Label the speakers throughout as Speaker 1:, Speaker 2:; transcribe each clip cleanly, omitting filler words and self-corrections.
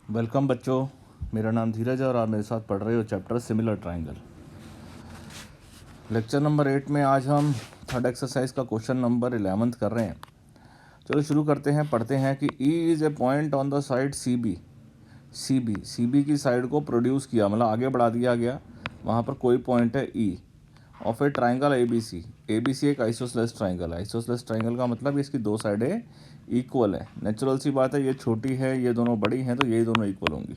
Speaker 1: Welcome बच्चों, मेरा नाम धीरज है और आप मेरे साथ पढ़ रहे हो chapter similar triangle. Lecture number 8 में आज हम थर्ड एक्सरसाइज का क्वेश्चन नंबर 11 कर रहे हैं। चलो शुरू करते हैं, पढ़ते हैं कि E is a point on the side C B की साइड को प्रोड्यूस किया, मतलब आगे बढ़ा दिया गया, वहाँ पर कोई पॉइंट है E of a triangle A B C एक आइसोसेलेस ट्राइंगल है। आइसोसेलेस ट्राइंगल का मतलब इसकी दो साइडें इक्वल है। नेचुरल सी बात है, ये छोटी है ये दोनों बड़ी हैं तो यही दोनों इक्वल होंगी।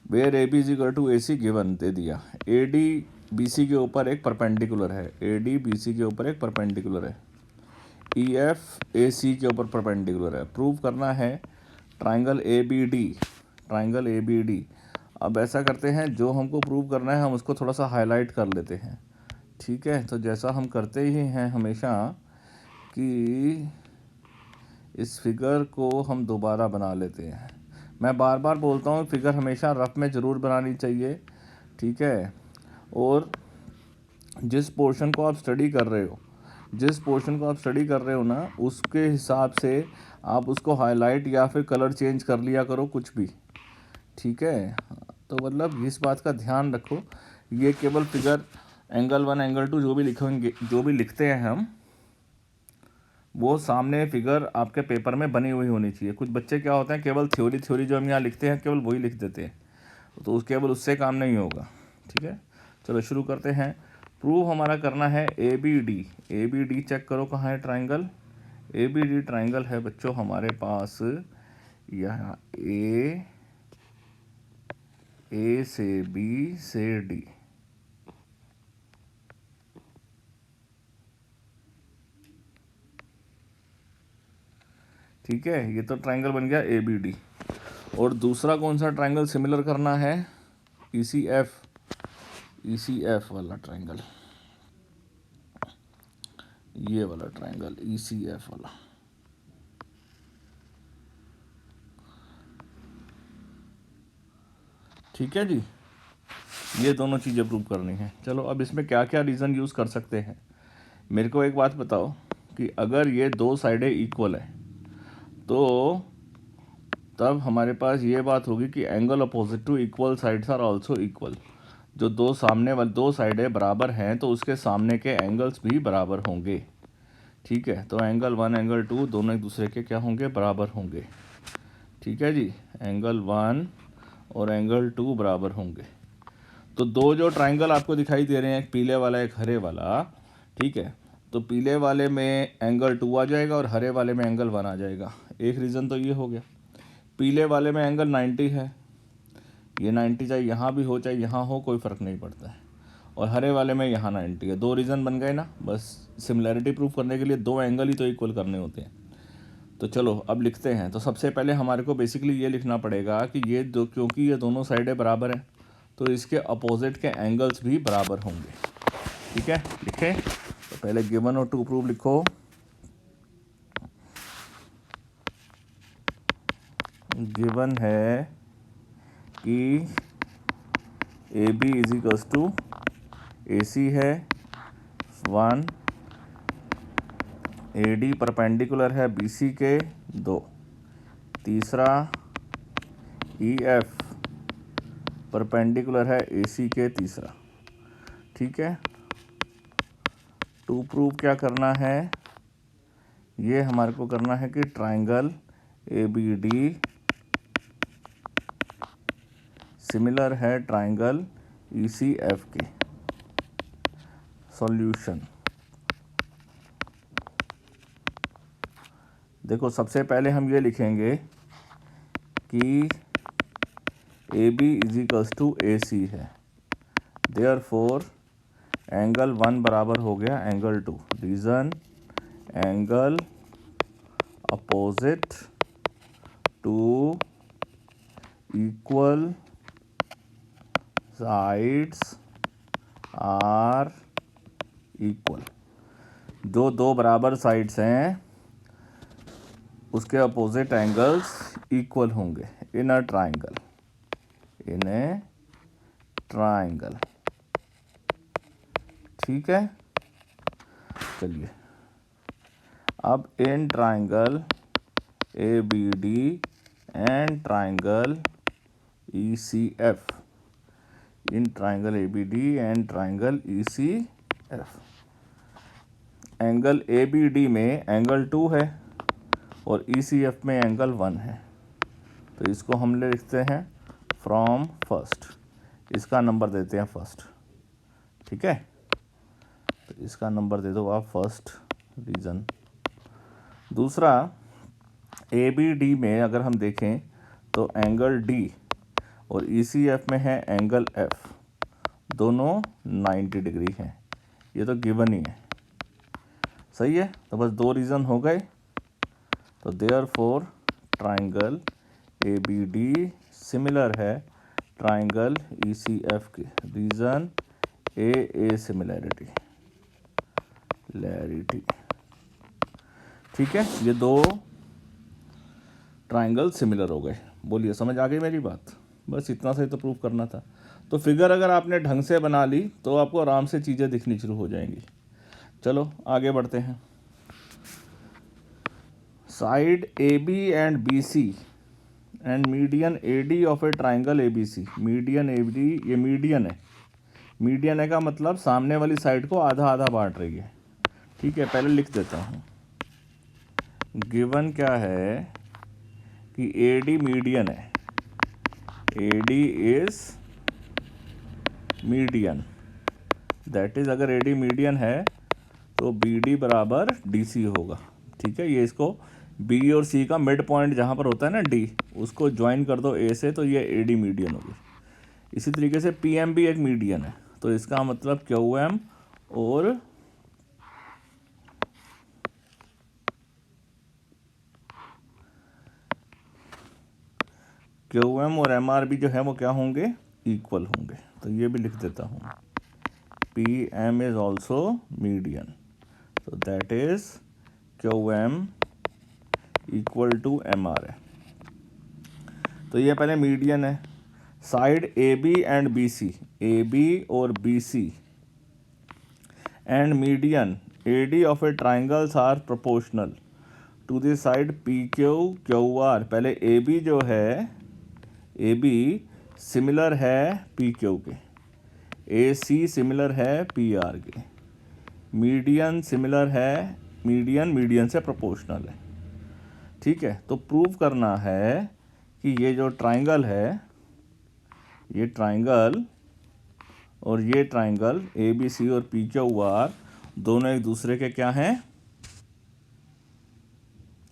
Speaker 1: Where A B is equal to A C given दे दिया। ए डी बी सी के ऊपर एक परपेंडिकुलर है, ए डी बी सी के ऊपर एक परपेंडिकुलर है, ई एफ ए सी के ऊपर परपेंडिकुलर है। प्रूव करना है triangle A B D, triangle A B D. अब ऐसा करते हैं, जो हमको प्रूव करना है हम उसको थोड़ा सा हाईलाइट कर लेते हैं, ठीक है। तो जैसा हम करते ही हैं हमेशा कि इस फिगर को हम दोबारा बना लेते हैं। मैं बार बार बोलता हूँ फिगर हमेशा रफ में ज़रूर बनानी चाहिए, ठीक है। और जिस पोर्शन को आप स्टडी कर रहे हो ना, उसके हिसाब से आप उसको हाईलाइट या फिर कलर चेंज कर लिया करो, कुछ भी, ठीक है। तो मतलब इस बात का ध्यान रखो, ये केवल फिगर एंगल 1 एंगल 2 जो भी लिखते हैं हम, वो सामने फिगर आपके पेपर में बनी हुई होनी चाहिए। कुछ बच्चे क्या होते हैं, केवल थ्योरी जो हम यहाँ लिखते हैं केवल वही लिख देते हैं, तो केवल उससे काम नहीं होगा, ठीक है। चलो शुरू करते हैं। प्रूव हमारा करना है ए बी डी चेक करो कहाँ है triangle. A B D triangle है बच्चों हमारे पास यहाँ ए से बी से डी, ठीक है। ये तो ट्राइंगल बन गया ए बी डी। और दूसरा कौन सा ट्राइंगल सिमिलर करना है, ई सी एफ वाला ट्राइंगल, ये वाला ट्राइंगल ई सी एफ वाला, ठीक है जी। ये दोनों चीज़ें प्रूव करनी है। चलो अब इसमें क्या क्या रीज़न यूज़ कर सकते हैं। मेरे को एक बात बताओ कि अगर ये दो साइडें इक्वल है तो तब हमारे पास ये बात होगी कि angle opposite to equal sides are also equal. जो दो सामने वाली दो साइडें बराबर हैं तो उसके सामने के एंगल्स भी बराबर होंगे, ठीक है। तो एंगल 1 एंगल 2 दोनों एक दूसरे के क्या होंगे, बराबर होंगे, ठीक है जी। एंगल 1 और एंगल 2 बराबर होंगे। तो दो जो ट्राइंगल आपको दिखाई दे रहे हैं, एक पीले वाला एक हरे वाला, ठीक है। तो पीले वाले में एंगल 2 आ जाएगा और हरे वाले में एंगल 1 आ जाएगा। एक रीज़न तो ये हो गया। पीले वाले में एंगल 90 है, ये 90 चाहे यहाँ भी हो चाहे यहाँ हो, कोई फ़र्क नहीं पड़ता है। और हरे वाले में यहाँ 90 है। दो रीज़न बन गए ना। बस सिमिलैरिटी प्रूफ करने के लिए दो एंगल ही तो इक्वल करने होते हैं। तो चलो अब लिखते हैं। तो सबसे पहले हमारे को बेसिकली ये लिखना पड़ेगा कि ये दो, क्योंकि ये दोनों साइडें बराबर हैं तो इसके अपोजिट के एंगल्स भी बराबर होंगे, ठीक है। लिखें तो पहले गिवन और टू प्रूव लिखो। गिवन है कि A B is equals to A C है 1, ए डी परपेंडिकुलर है बी सी के 2, तीसरा ई एफ परपेंडिकुलर है ए सी के तीसरा, ठीक है। टू प्रूव क्या करना है, ये हमारे को करना है कि triangle A B D similar है ट्राइंगल ई सी एफ के। सॉल्यूशन देखो, सबसे पहले हम ये लिखेंगे कि A B is equals to A C है, देयरफॉर एंगल 1 बराबर हो गया angle 2। Reason angle opposite to equal sides are equal. जो दो बराबर साइड्स हैं उसके अपोजिट एंगल्स इक्वल होंगे इन अ ट्राइंगल, ठीक है। चलिए अब in triangle A B D and triangle ECF in triangle ABD and triangle ECF। Angle ABD में एंगल 2 है और ECF में एंगल 1 है, तो इसको हम लिखते हैं फ्रॉम फर्स्ट, इसका नंबर देते हैं फर्स्ट। ठीक है, तो इसका नंबर दे दो आप फर्स्ट रीज़न। दूसरा, ABD में अगर हम देखें तो एंगल D और ECF में है एंगल F, दोनों 90 डिग्री हैं, ये तो गिवन ही है। सही है, तो बस 2 रीज़न हो गए। तो देयरफॉर ट्राइंगल ABD सिमिलर है ट्राइंगल ECF के। रीज़न ए सिमिलैरिटी लैरिटी। ठीक है, ये 2 ट्राइंगल सिमिलर हो गए। बोलिए, समझ आ गई मेरी बात? बस इतना से तो प्रूव करना था। तो फिगर अगर आपने ढंग से बना ली तो आपको आराम से चीज़ें दिखनी शुरू हो जाएंगी। चलो आगे बढ़ते हैं। Side AB and BC and median AD of a triangle ABC। Median AD, ये मीडियन है। मीडियन है का मतलब सामने वाली साइड को आधा आधा बांट रही है। ठीक है, पहले लिख देता हूँ। गिवन क्या है कि AD मीडियन है, AD is median, that is अगर AD मीडियन है तो BD बराबर DC होगा। ठीक है, ये इसको B और C का मिड पॉइंट जहाँ पर होता है ना D, उसको ज्वाइन कर दो A से, तो ये AD मीडियन होगी। इसी तरीके से PM भी एक मीडियन है, तो इसका मतलब QM और QM और MRB जो है वो क्या होंगे, इक्वल होंगे। तो ये भी लिख देता हूँ, PM इज ऑल्सो मीडियन, तो that is QM equal to MR है। तो ये पहले मीडियन है। Side AB and BC, AB और BC and median AD of a triangles are proportional to the side PQ QR। पहले AB जो है, AB सिमिलर है PQ के, AC सिमिलर है PR के, मीडियन सिमिलर है, मीडियन से प्रोपोर्शनल है। ठीक है, तो प्रूव करना है कि ये जो ट्राइंगल है, ये ट्राइंगल और ये ट्राइंगल ABC और PQR दोनों एक दूसरे के क्या हैं,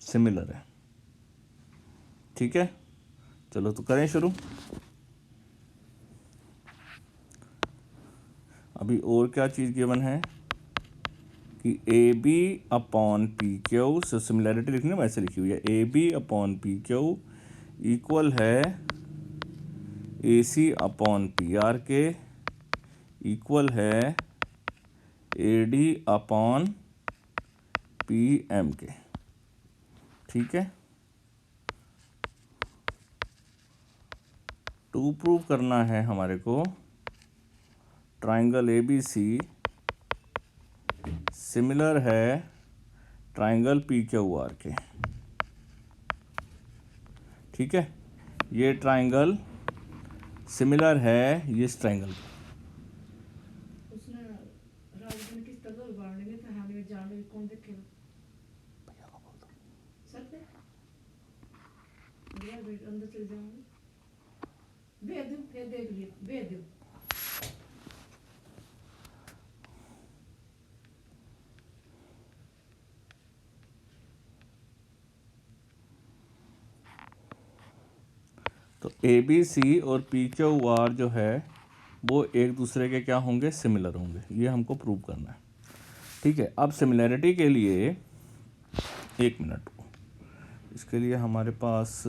Speaker 1: सिमिलर है। ठीक है, चलो तो करें शुरू। अभी और क्या चीज़ गिवन है कि AB अपॉन PQ से सिमिलैरिटी लिखनी है, वैसे लिखी हुई है, AB अपॉन PQ इक्वल है AC अपॉन PR के, इक्वल है AD अपॉन PM के। ठीक है, टू प्रूव करना है हमारे को ट्राइंगल ABC सिमिलर है ट्राइंगल PQR के। ठीक है, ये ट्राइंगल सिमिलर है इस ट्राइंगल के।
Speaker 2: अंदर चले जाऊंगी, भेज दूं, फिर देख लिए, भेज दूं।
Speaker 1: तो ABC और PQR जो है वो एक दूसरे के क्या होंगे, सिमिलर होंगे। ये हमको प्रूव करना है। ठीक है, अब सिमिलैरिटी के लिए 1 मिनट, इसके लिए हमारे पास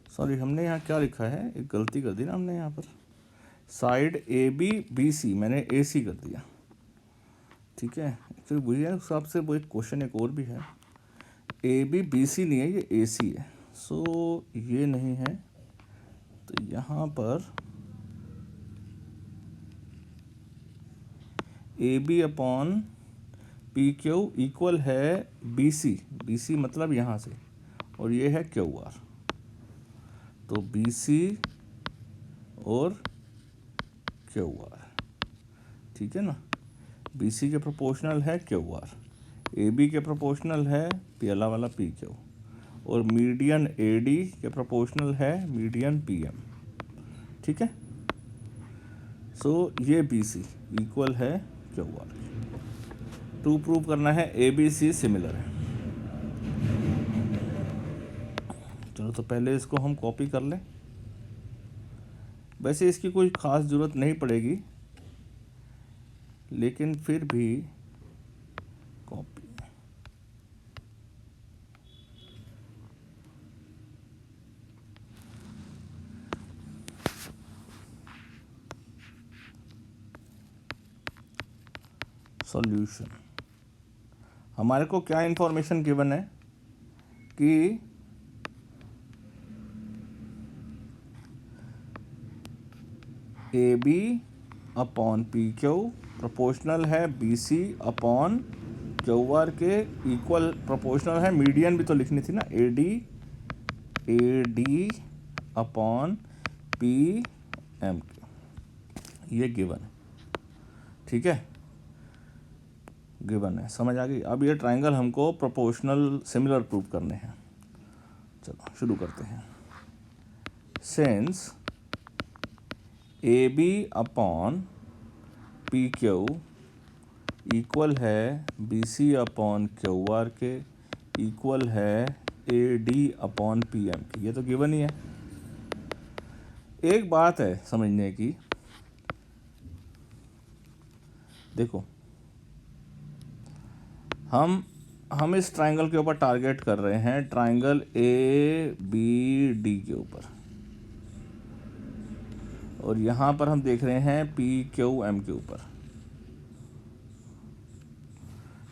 Speaker 1: सॉरी, हमने यहाँ क्या लिखा है, एक गलती कर दी ना हमने यहाँ पर। साइड AB BC मैंने AC कर दिया। ठीक है, एक्चुअली वही है, उस हिसाब से वो एक क्वेश्चन एक और भी है, ए बी बी सी नहीं है, ये ए सी है, सो ये नहीं है। तो यहाँ पर A B upon P Q equal है बी सी, बी सी मतलब यहाँ से, और ये है क्यू आर। तो बी सी और क्यू आर, ठीक है ना। बी सी के प्रोपोर्शनल है क्यू आर, ए बी के प्रोपोर्शनल है पहला वाला पी क्यू, और मीडियन ए डी के प्रोपोर्शनल है मीडियन पी एम, ठीक है। सो ये बी सी इक्वल है क्यू आर। टू प्रूव करना है ए बी सी सिमिलर है। चलो तो पहले इसको हम कॉपी कर लें। वैसे इसकी कोई ख़ास ज़रूरत नहीं पड़ेगी, लेकिन फिर भी कॉपी। सॉल्यूशन, हमारे को क्या इंफॉर्मेशन गिवन है कि A B upon P Q proportional है B C upon Q R के, इक्वल प्रोपोर्शनल है, मीडियन भी तो लिखनी थी ना, A D upon P M Q, ये गिवन है, ठीक है, गिवन है, समझ आ गई। अब ये ट्राइंगल हमको प्रोपोर्शनल सिमिलर प्रूव करने हैं। चलो शुरू करते हैं। Since A B upon P Q equal है B C upon Q R के, इक्वल है A D upon P M की, ये तो गिवन ही है। एक बात है समझने की, देखो हम इस ट्राइंगल के ऊपर टारगेट कर रहे हैं, ट्राइंगल ए बी डी के ऊपर, और यहाँ पर हम देख रहे हैं पी क्यू एम के ऊपर,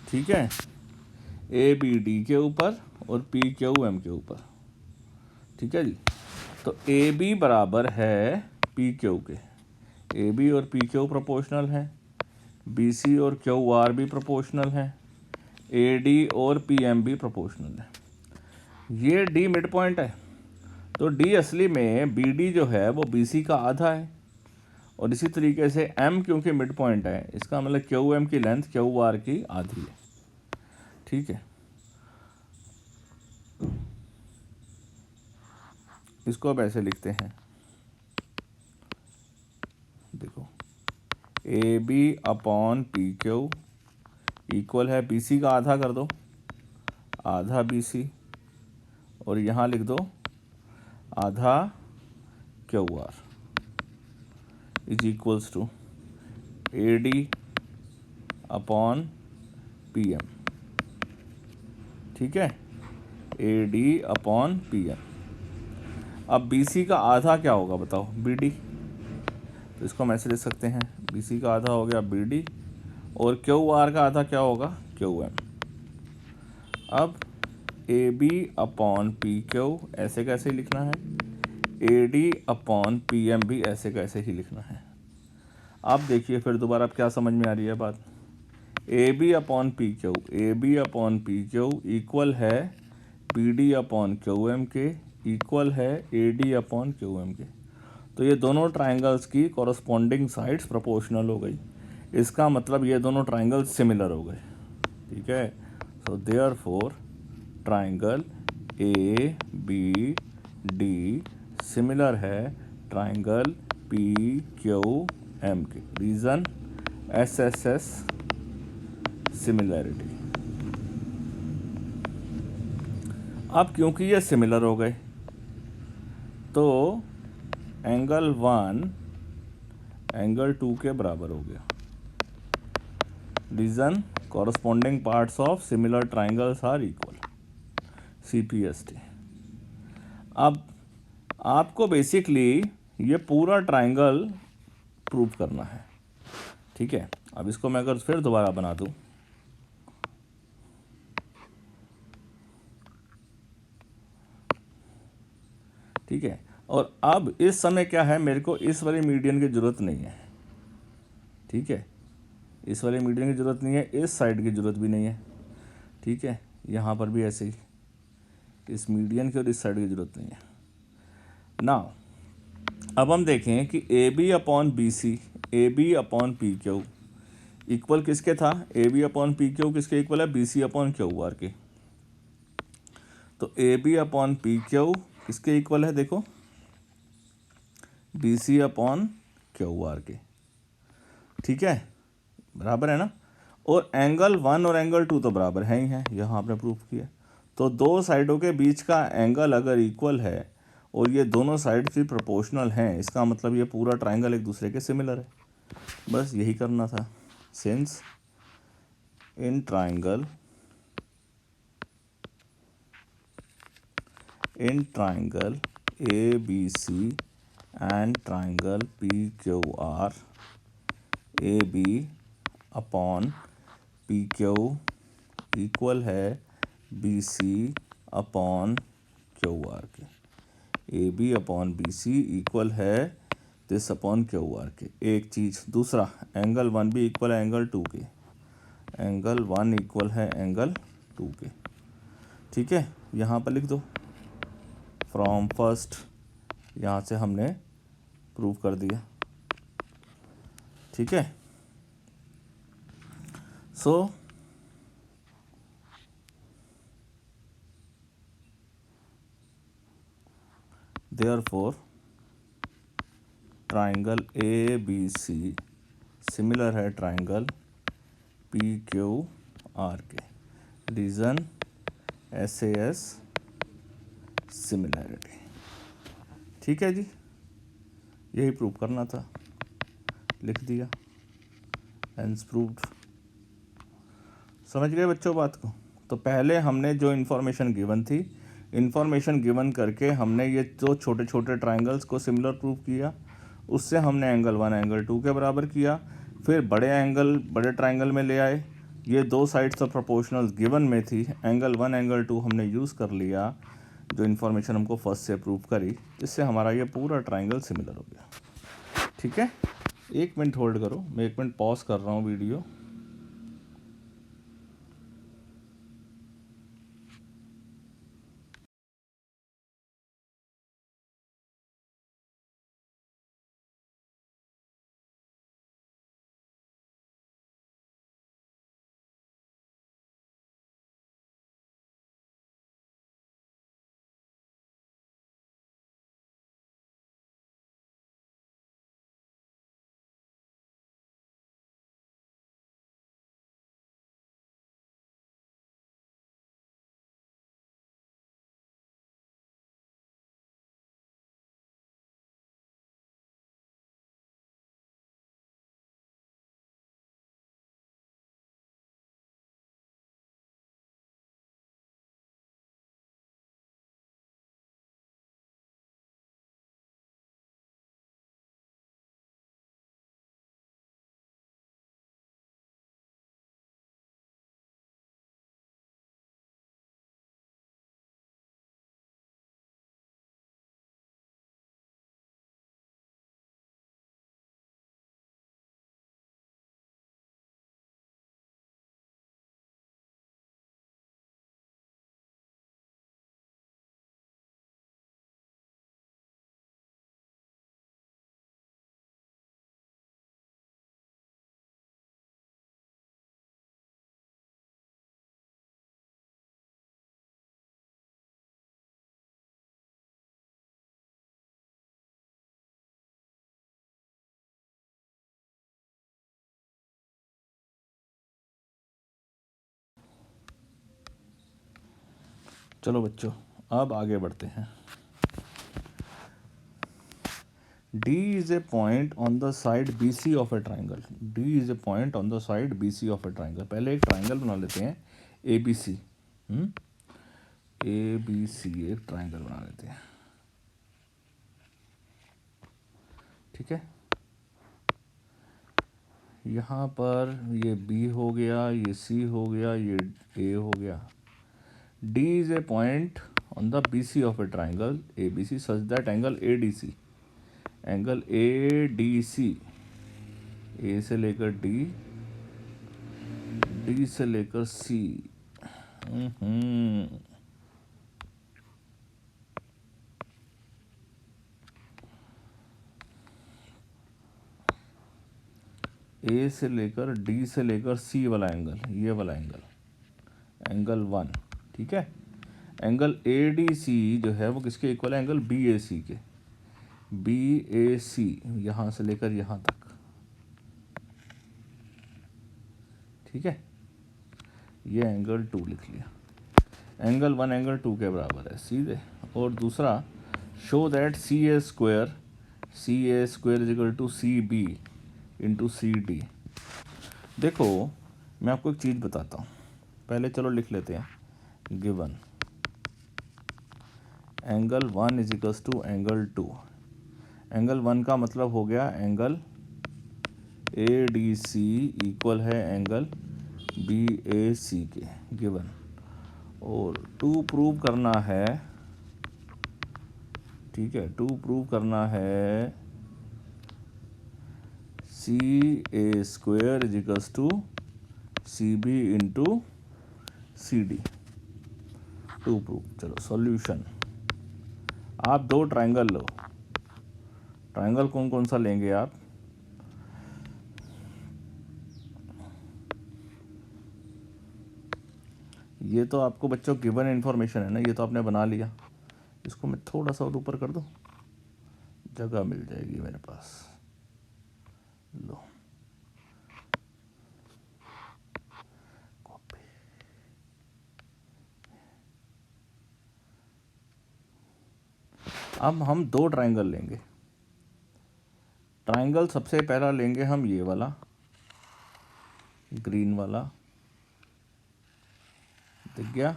Speaker 1: ठीक है, ए बी डी के ऊपर और पी क्यू एम के ऊपर, ठीक है जी। तो ए बी बराबर है पी क्यू के, ए बी और पी क्यू प्रोपोर्शनल है, बी सी और क्यू आर भी प्रोपोर्शनल है, ए डी और पी एम भी प्रोपोर्शनल है। ये डी मिड पॉइंट है, तो डी असली में बी डी जो है वो बी सी का आधा है, और इसी तरीके से एम क्योंकि मिड पॉइंट है, इसका मतलब क्यू एम की लेंथ क्यू आर की आधी है, ठीक है। इसको अब ऐसे लिखते हैं, देखो A B upon P Q equal है बी सी का आधा कर दो, आधा बी सी, और यहाँ लिख दो आधा Q R is equals to A D upon P M, ठीक है, A D upon P M. अब बी सी का आधा क्या होगा बताओ, बी डी, तो इसको हम ऐसे लिख सकते हैं, बी सी का आधा हो गया बी डी, और क्यू आर का आधा क्या होगा, क्यू एम। अब A B upon P Q ऐसे कैसे लिखना है, A D upon P M भी ऐसे कैसे ही लिखना है। आप देखिए फिर दोबारा क्या समझ में आ रही है बात, A B upon P Q, A B upon P Q equal है P D upon Q M के, इक्वल है A D upon Q M के। तो ये दोनों ट्राइंगल्स की कॉरस्पॉन्डिंग साइड्स प्रोपोर्शनल हो गई, इसका मतलब ये दोनों ट्राइंगल्स सिमिलर हो गए, ठीक है। So therefore triangle A B D similar है ट्राइंगल पी क्यू एम के। Reason S S S similarity. अब क्योंकि ये सिमिलर हो गए तो एंगल 1 एंगल 2 के बराबर हो गया। Reason corresponding parts of similar triangles are equal, CPST। अब आपको बेसिकली ये पूरा ट्राइंगल प्रूव करना है, ठीक है। अब इसको मैं अगर फिर दोबारा बना दूं, ठीक है। और अब इस समय क्या है, मेरे को इस वाले मीडियन की ज़रूरत नहीं है, ठीक है, इस वाले मीडियन की ज़रूरत नहीं है, इस साइड की ज़रूरत भी नहीं है, ठीक है। यहाँ पर भी ऐसे ही इस मीडियन की और इस साइड की ज़रूरत नहीं है ना। अब हम देखें कि A B upon B C, A B upon P Q equal किसके था, A B upon P Q किसके इक्वल है, B C upon Q R के। तो A B upon P Q किसके इक्वल है, देखो B C upon Q R के, ठीक है, बराबर है ना। और एंगल 1 और एंगल 2 तो बराबर है ही हैं, यहाँ आपने प्रूफ किया। तो दो साइडों के बीच का एंगल अगर इक्वल है और ये दोनों साइड भी प्रोपोर्शनल हैं, इसका मतलब ये पूरा ट्राइंगल एक दूसरे के सिमिलर है। बस यही करना था। Since in triangle A B C and triangle P Q R, A B upon P Q equal है B C upon Q R के। A B upon B C equal है दिस अपॉन क्यू आर के, एक चीज़। दूसरा, angle 1 भी equal है angle 2 के, angle 1 equal है एंगल 2 के, ठीक है। यहाँ पर लिख दो फ्रॉम फर्स्ट, यहाँ से हमने प्रूव कर दिया, ठीक है। So therefore triangle A B C similar है ट्राइंगल पी क्यू आर के। रीज़न SAS सिमिलैरिटी, ठीक है जी, यही प्रूव करना था, लिख दिया, हेंस प्रूव्ड। समझ गए बच्चों बात को। तो पहले हमने जो इन्फॉर्मेशन गिवन थी, इन्फॉर्मेशन गिवन करके हमने ये दो छोटे छोटे ट्राइंगल्स को सिमिलर प्रूव किया, उससे हमने एंगल 1 एंगल 2 के बराबर किया। फिर बड़े एंगल बड़े ट्राइंगल में ले आए, ये दो साइड्स ऑफ प्रोपोर्शनल गिवन में थी, एंगल 1 एंगल 2 हमने यूज़ कर लिया, जो इन्फॉर्मेशन हमको फर्स्ट से प्रूव करी, जिससे हमारा ये पूरा ट्राइंगल सिमिलर हो गया, ठीक है। 1 मिनट होल्ड करो, मैं 1 मिनट पॉज कर रहा हूँ वीडियो। चलो बच्चों, अब आगे बढ़ते हैं। D is a point on the side BC of a triangle. D is a point on the side BC of a triangle. पहले एक ट्राइंगल बना लेते हैं ABC, ABC एक ट्राइंगल बना लेते हैं, ठीक है। यहाँ पर ये B हो गया, ये C हो गया, ये A हो गया। D is a point on the BC of a triangle ABC such that angle ADC, angle ADC, A से लेकर D, D से लेकर C, A से लेकर D से लेकर C वाला एंगल, ये वाला एंगल 1, ठीक है। एंगल ADC जो है वो किसके इक्वल है? एंगल BAC के। BAC यहाँ से लेकर यहाँ तक, ठीक है। ये एंगल 2 लिख लिया। एंगल 1 एंगल 2 के बराबर है सीधे। और दूसरा, show that CA square is equal to CB into CD। देखो मैं आपको एक चीज़ बताता हूँ, पहले चलो लिख लेते हैं। Given angle 1 is equals to angle 2। Angle 1 का मतलब हो गया एंगल ADC इक्वल है एंगल BAC के, गिवन। और 2 प्रूव करना है, ठीक है, 2 प्रूव करना है CA square is equals to CB into CD। 2 prove. चलो सॉल्यूशन, आप 2 ट्राइंगल लो। ट्राइंगल कौन कौन सा लेंगे आप? ये तो आपको बच्चों गिवन इन्फॉर्मेशन है ना, ये तो आपने बना लिया। इसको मैं थोड़ा सा और ऊपर कर दूं, जगह मिल जाएगी मेरे पास। लो कॉपी। अब हम 2 ट्राइंगल लेंगे। ट्राइंगल सबसे पहला लेंगे हम ये वाला, ग्रीन वाला, दिख गया?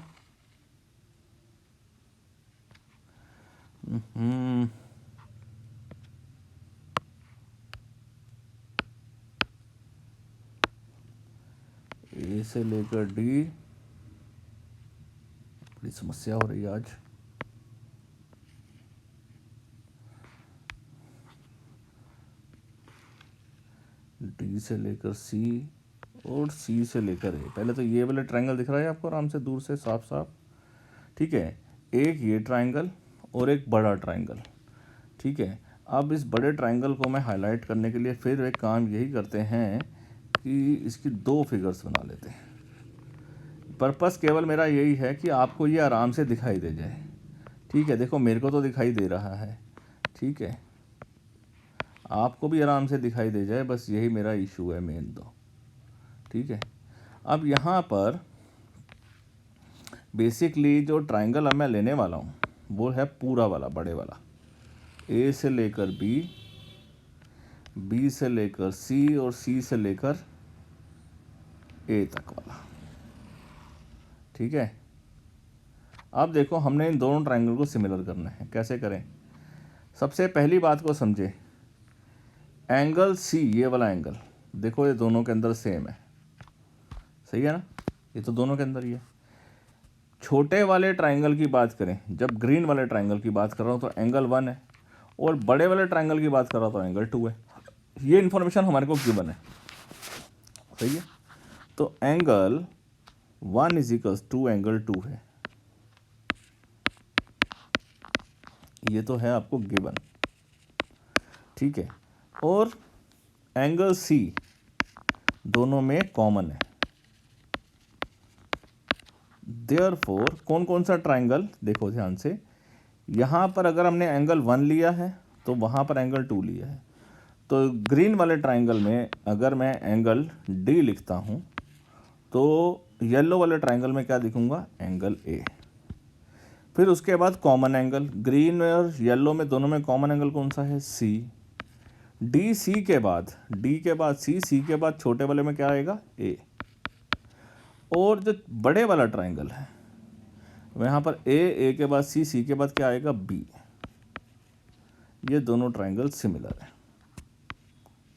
Speaker 1: A से लेकर D, बड़ी समस्या हो रही है आज। D से लेकर C और C से लेकर A। पहले तो ये वाला ट्रायंगल दिख रहा है आपको आराम से दूर से साफ साफ, ठीक है। एक ये ट्रायंगल और एक बड़ा ट्रायंगल, ठीक है। अब इस बड़े ट्रायंगल को मैं हाईलाइट करने के लिए फिर एक काम यही करते हैं कि इसकी 2 फिगर्स बना लेते हैं। पर्पस केवल मेरा यही है कि आपको ये आराम से दिखाई दे जाए, ठीक है। देखो मेरे को तो दिखाई दे रहा है, ठीक है, आपको भी आराम से दिखाई दे जाए, बस यही मेरा इशू है मेन तो, ठीक है। अब यहाँ पर बेसिकली जो ट्रायंगल अब मैं लेने वाला हूँ वो है पूरा वाला, बड़े वाला, A से लेकर B, B से लेकर C और C से लेकर A तक वाला, ठीक है। अब देखो हमने इन दोनों ट्रायंगल को सिमिलर करना है। कैसे करें? सबसे पहली बात को समझे, एंगल C, ये वाला एंगल देखो, ये दोनों के अंदर सेम है, सही है ना, ये तो दोनों के अंदर ही है। छोटे वाले ट्रायंगल की बात करें, जब ग्रीन वाले ट्रायंगल की बात कर रहा हूँ तो एंगल 1 है, और बड़े वाले ट्रायंगल की बात कर रहा हूँ तो एंगल 2 है। ये इन्फॉर्मेशन हमारे को गिवन है, सही है। तो angle 1 is equals to angle 2 है, ये तो है आपको गिवन, ठीक है। और एंगल C दोनों में कॉमन है। देयरफॉर कौन कौन सा ट्रायंगल, देखो ध्यान से, यहाँ पर अगर हमने एंगल 1 लिया है तो वहाँ पर एंगल 2 लिया है। तो ग्रीन वाले ट्रायंगल में अगर मैं एंगल D लिखता हूँ तो येलो वाले ट्रायंगल में क्या लिखूँगा? Angle A। फिर उसके बाद कॉमन एंगल, ग्रीन और येलो में दोनों में कॉमन एंगल कौन सा है? C। D के बाद C के बाद छोटे वाले में क्या आएगा? A। और जो बड़े वाला ट्रायंगल है वहाँ पर A के बाद C के बाद क्या आएगा? B। ये दोनों ट्रायंगल सिमिलर है,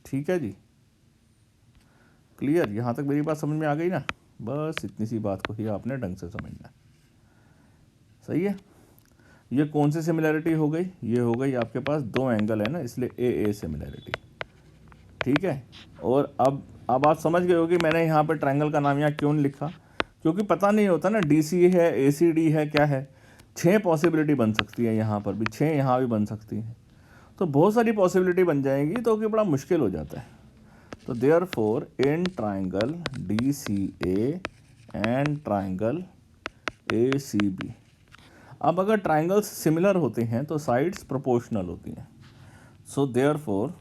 Speaker 1: ठीक है जी। क्लियर? यहाँ तक मेरी बात समझ में आ गई ना? बस इतनी सी बात को ही आपने ढंग से समझना है, सही है। ये कौन सी सिमिलैरिटी हो गई? ये हो गई आपके पास दो एंगल है ना, इसलिए ए ए सिमिलैरिटी। ठीक है, और अब आप समझ गए हो कि मैंने यहाँ पे ट्रायंगल का नाम यहाँ क्यों नहीं लिखा, क्योंकि पता नहीं होता ना डी सी है, ए सी डी है, क्या है। 6 पॉसिबिलिटी बन सकती है यहाँ पर भी, 6 यहाँ भी बन सकती हैं, तो बहुत सारी पॉसिबिलिटी बन जाएंगी, तो कि बड़ा मुश्किल हो जाता है। तो therefore in triangle D C A and triangle A C B, अब अगर ट्रायंगल्स सिमिलर होते हैं तो साइड्स प्रोपोर्शनल होती हैं। So therefore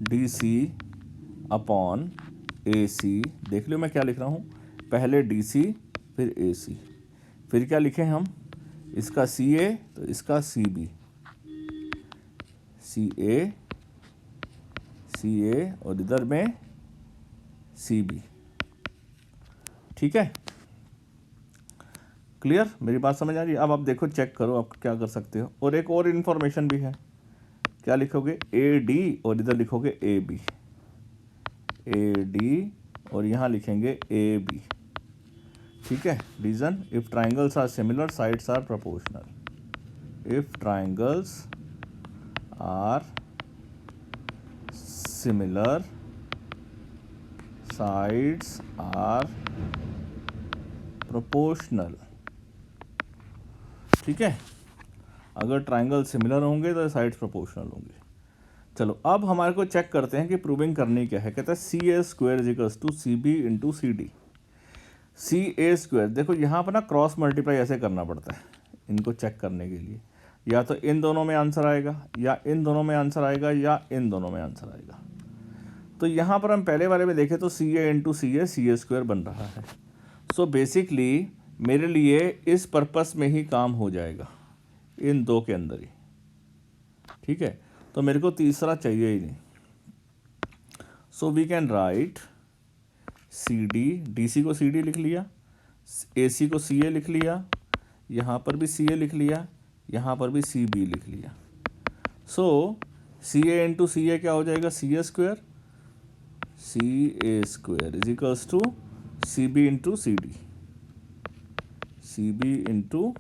Speaker 1: D C upon A C, देख लो मैं क्या लिख रहा हूँ, पहले डी सी फिर ए सी, फिर क्या लिखें हम, इसका सी ए तो इसका सी बी, सी ए और इधर में सी बी। ठीक है, क्लियर, मेरी बात समझ आ रही है? अब आप देखो, चेक करो आप क्या कर सकते हो। और एक और इन्फॉर्मेशन भी है, क्या लिखोगे, ए डी और इधर लिखोगे ए बी, ए डी और यहाँ लिखेंगे ए बी। ठीक है, reason, if triangles are similar sides are proportional, if triangles are similar sides are proportional. ठीक है, अगर ट्राइंगल सिमिलर होंगे तो साइड्स प्रोपोर्शनल होंगे। चलो अब हमारे को चेक करते हैं कि प्रूविंग करनी क्या है। कहता है C A square equals to C B into C D. C A square, देखो यहाँ पर ना क्रॉस मल्टीप्लाई ऐसे करना पड़ता है इनको चेक करने के लिए, या तो इन दोनों में आंसर आएगा, या इन दोनों में आंसर आएगा, या इन दोनों में आंसर आएगा। तो यहाँ पर हम पहले वाले में देखें तो सी ए इंटू सी ए स्क्वायर बन रहा है। सो बेसिकली मेरे लिए इस पर्पस में ही काम हो जाएगा, इन दो के अंदर ही। ठीक है, तो मेरे को तीसरा चाहिए ही नहीं। So we can write C D, D C को सी डी लिख लिया, ए सी को सी ए लिख लिया, यहाँ पर भी सी ए लिख लिया, यहाँ पर भी सी बी लिख लिया। सो सी ए इंटू सी ए क्या हो जाएगा, C A square is equals to C B into C D, C B into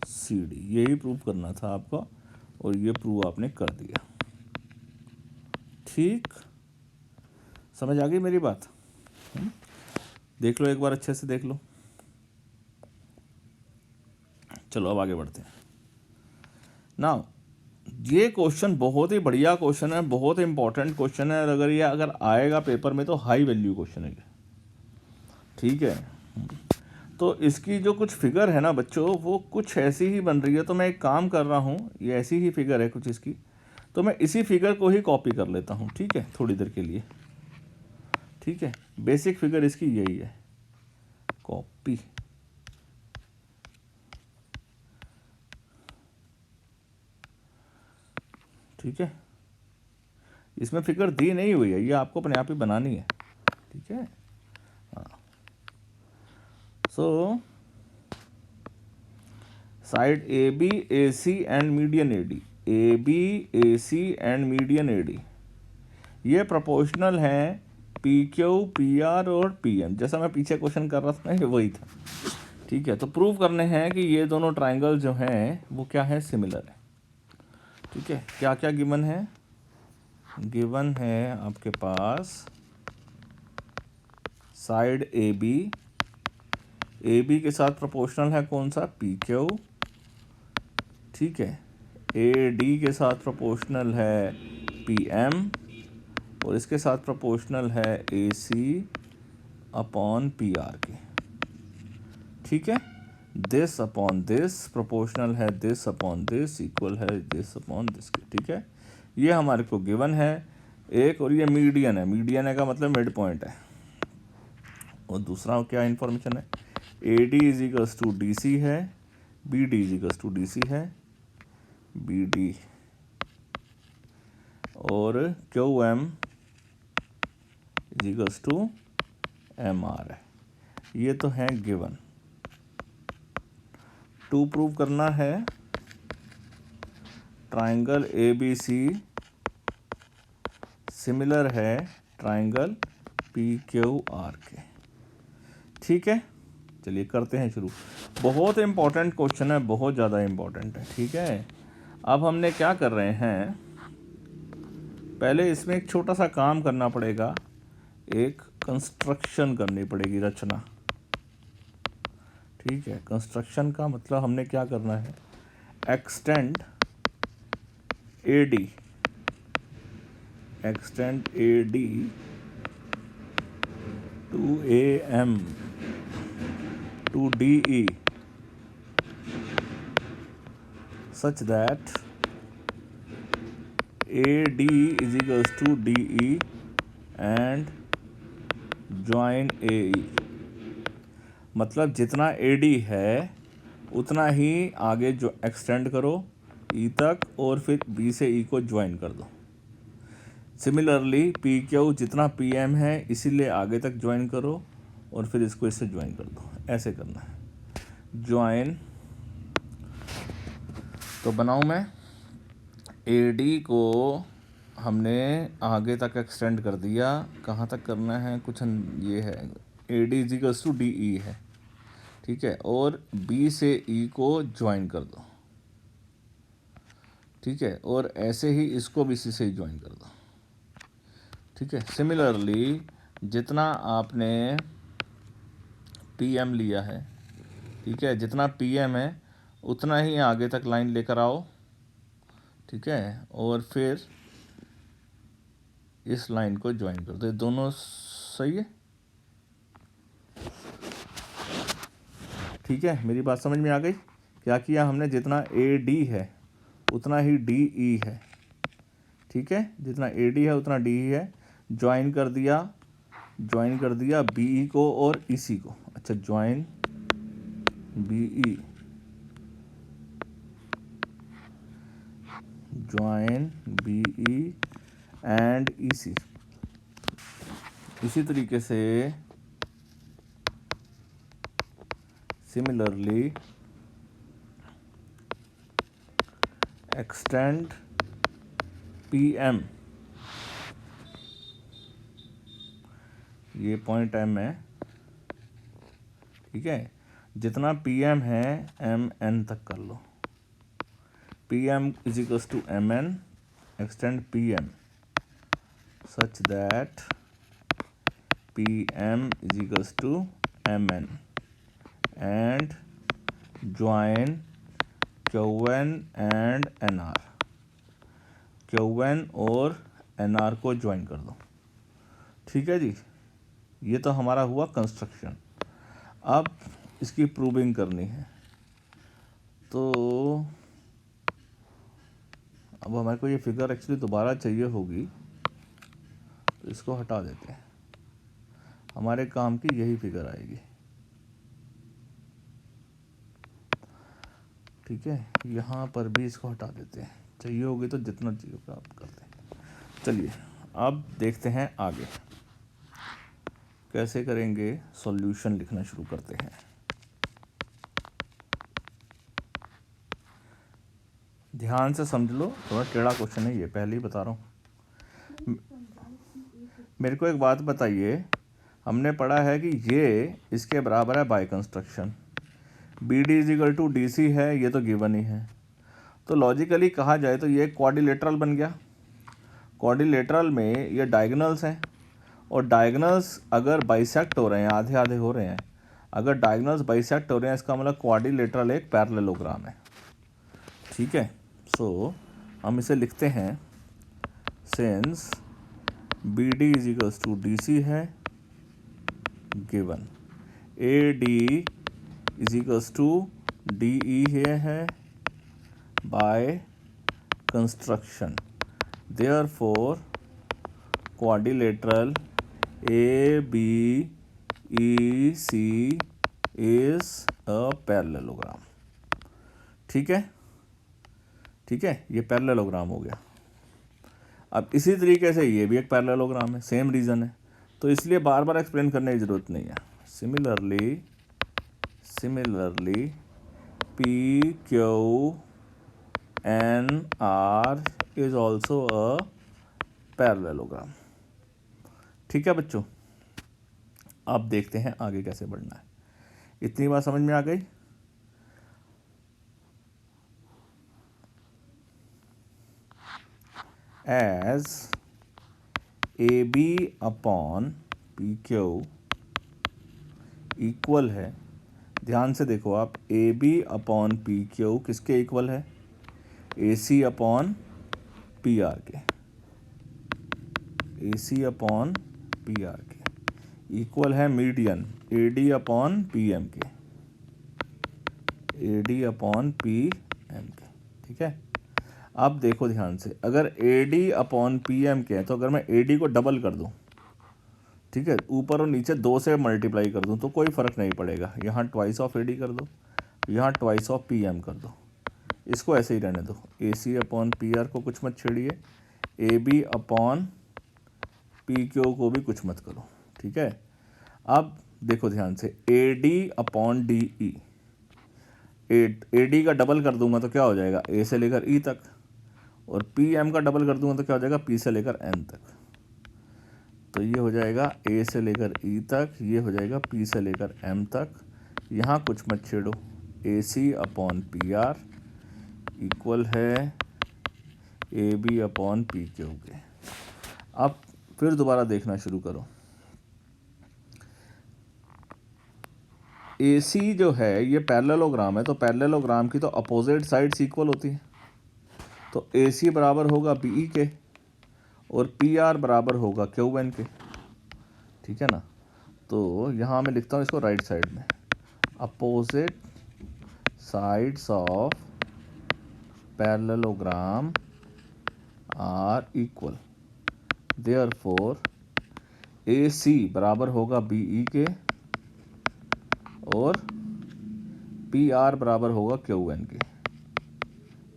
Speaker 1: C D. यही प्रूव करना था आपका, और ये प्रूव आपने कर दिया। ठीक, समझ आ गई मेरी बात? देख लो एक बार, अच्छे से देख लो। चलो अब आगे बढ़ते हैं। नाउ ये क्वेश्चन बहुत ही बढ़िया क्वेश्चन है, बहुत इंपॉर्टेंट क्वेश्चन है, और अगर आएगा पेपर में तो हाई वैल्यू क्वेश्चन है। ठीक है, तो इसकी जो कुछ फिगर है ना बच्चों, वो कुछ ऐसी ही बन रही है। तो मैं एक काम कर रहा हूँ, ये ऐसी ही फिगर है कुछ इसकी, तो मैं इसी फिगर को ही कॉपी कर लेता हूँ। ठीक है, थोड़ी देर के लिए। ठीक है, बेसिक फिगर इसकी यही है, कॉपी। ठीक है, इसमें फिगर दी नहीं हुई है, ये आपको अपने आप ही बनानी है। ठीक है, हाँ। So side A B A C and median A D, A B A C and median A D, ये प्रोपोर्शनल हैं पी क्यू पी आर और पी एम, जैसा मैं पीछे क्वेश्चन कर रहा था ना, ये वही था। ठीक है, तो प्रूव करने हैं कि ये दोनों ट्राइंगल जो हैं वो क्या है, सिमिलर है। ठीक है, क्या क्या गिवन है, गिवन है आपके पास साइड ए बी के साथ प्रोपोर्शनल है कौन सा, पी क्यू। ठीक है, ए डी के साथ प्रोपोर्शनल है पी एम, और इसके साथ प्रोपोर्शनल है A C upon P R के। ठीक है, दिस अपॉन दिस प्रोपोर्शनल है दिस अपॉन दिस, इक्वल है दिस अपॉन दिस के। ठीक है, ये हमारे को गिवन है एक, और ये मीडियन है, मीडियन है का मतलब मिड पॉइंट है। और दूसरा क्या इन्फॉर्मेशन है, A D is equals to D C है, B D is equals to D C है, बी डी, और Q M is equals to M R है। ये तो है गिवन। टू प्रूव करना है, triangle A B C similar है ट्राइंगल पी क्यू आर के। ठीक है, चलिए करते हैं शुरू। बहुत इम्पोर्टेंट क्वेश्चन है, बहुत ज़्यादा इम्पोर्टेंट है। ठीक है, अब हमने क्या कर रहे हैं, पहले इसमें एक छोटा सा काम करना पड़ेगा, एक कंस्ट्रक्शन करनी पड़ेगी, रचना। ठीक है, कंस्ट्रक्शन का मतलब हमने क्या करना है, extend AD to AM to DE such that AD is equals to DE and join AE। मतलब जितना AD है उतना ही आगे जो एक्सटेंड करो E तक, और फिर B से E को ज्वाइन कर दो। सिमिलरली PQ जितना PM है इसीलिए आगे तक ज्वाइन करो और फिर इसको इससे ज्वाइन कर दो, ऐसे करना है ज्वाइन। तो बनाऊँ मैं, AD को हमने आगे तक एक्सटेंड कर दिया, कहाँ तक करना है, कुछ ये है, AD is equals to DE है। ठीक है, और B से E को ज्वाइन कर दो। ठीक है, और ऐसे ही इसको भी C से ही ज्वाइन कर दो। ठीक है, सिमिलरली जितना आपने PM लिया है, ठीक है, जितना PM है उतना ही आगे तक लाइन लेकर आओ। ठीक है, और फिर इस लाइन को ज्वाइन कर दो, ये दोनों सही है। ठीक है, मेरी बात समझ में आ गई। क्या किया हमने, जितना AD है उतना ही DE है। ठीक है, जितना AD है उतना DE है, ज्वाइन कर दिया BE को और EC को। अच्छा, join BE, join BE and EC। इसी तरीके से सिमिलरली एक्सटेंड PM, ये पॉइंट M है। ठीक है, जितना PM है MN तक कर लो, PM is equals to MN, extend PM such that PM is equals to MN and join QN and NR। QN और NR को ज्वाइन कर दो। ठीक है जी, ये तो हमारा हुआ कंस्ट्रक्शन। अब इसकी प्रूविंग करनी है, तो अब हमारे को ये फिगर एक्चुअली दोबारा चाहिए होगी, तो इसको हटा देते हैं, हमारे काम की यही फिगर आएगी। ठीक है, यहाँ पर भी इसको हटा देते हैं, चाहिए होगी तो जितना चाहिए होगा आप करते हैं। चलिए अब देखते हैं आगे कैसे करेंगे, सॉल्यूशन लिखना शुरू करते हैं। ध्यान से समझ लो, थोड़ा टेढ़ा क्वेश्चन है ये, पहले ही बता रहा हूँ। मेरे को एक बात बताइए, हमने पढ़ा है कि ये इसके बराबर है by construction, BD is equal to DC है, ये तो गिवन ही है। तो लॉजिकली कहा जाए तो ये क्वाड्रिलेटरल बन गया। क्वाड्रिलेटरल में ये डायगोनल्स हैं, और डायगोनल्स अगर बाइसेक्ट हो रहे हैं, आधे आधे हो रहे हैं, अगर डायगोनल्स बाइसेक्ट हो रहे हैं इसका मतलब क्वाड्रिलेटरल एक पैरेललोग्राम है। ठीक है, सो हम इसे लिखते हैं, since BD is equals to DC है given, AD is equals to DE है by construction, therefore quadrilateral ABEC is a parallelogram. ठीक है, ठीक है, ये पैरेललोग्राम हो गया। अब इसी तरीके से ये भी एक पैरेललोग्राम है, सेम रीज़न है, तो इसलिए बार बार एक्सप्लेन करने की ज़रूरत नहीं है। Similarly PQNR is also a parallelogram. ठीक है बच्चों, अब देखते हैं आगे कैसे बढ़ना है। इतनी बात समझ में आ गई। As A B upon P Q equal है, ध्यान से देखो आप, A B upon P Q किसके इक्वल है, A C upon P R के, A C upon P R के इक्वल है median A D upon P M के, A D upon P M के। ठीक है, अब देखो ध्यान से, अगर A D upon P M के है तो अगर मैं ए डी को डबल कर दूं, ठीक है, ऊपर और नीचे 2 से मल्टीप्लाई कर दूं तो कोई फ़र्क नहीं पड़ेगा, यहाँ ट्वाइस ऑफ ए डी कर दो, यहाँ ट्वाइस ऑफ पी एम कर दो, इसको ऐसे ही रहने दो, A C upon P R को कुछ मत छेड़िए, A B upon P Q को भी कुछ मत करो। ठीक है, अब देखो ध्यान से, ए D upon D E, A D का डबल कर दूंगा तो क्या हो जाएगा, ए से लेकर ई तक, और पी एम का डबल कर दूंगा तो क्या हो जाएगा, पी से लेकर एन तक। तो ये हो जाएगा ए से लेकर ई तक, ये हो जाएगा पी से लेकर एम तक, यहाँ कुछ मत छेड़ो, A C upon P R equal है A B upon P Q के। अब फिर दोबारा देखना शुरू करो, ए सी जो है ये पैरेललोग्राम है, तो पैरेललोग्राम की तो अपोजिट साइड्स इक्वल होती है, तो ए सी बराबर होगा बी ई के और पी आर बराबर होगा क्यू एन के। ठीक है ना, तो यहाँ मैं लिखता हूँ इसको राइट साइड में, opposite sides of parallelogram are equal, therefore A C बराबर होगा बी ई के और पी आर बराबर होगा क्यू एन के,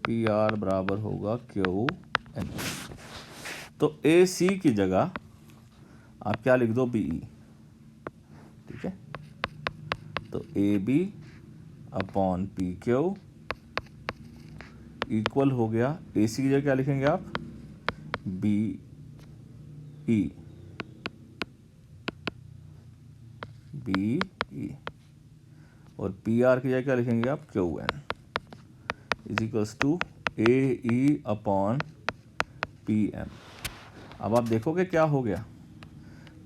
Speaker 1: पी आर बराबर होगा क्यू एन। तो ए सी की जगह आप क्या लिख दो, बी ई। ठीक है, तो A B upon P Q equal हो गया, ए सी की जगह क्या लिखेंगे आप, बी ई, बी ई, और पी आर की जगह क्या लिखेंगे आप, Q N is equals to A E upon P M. अब आप देखोगे क्या हो गया,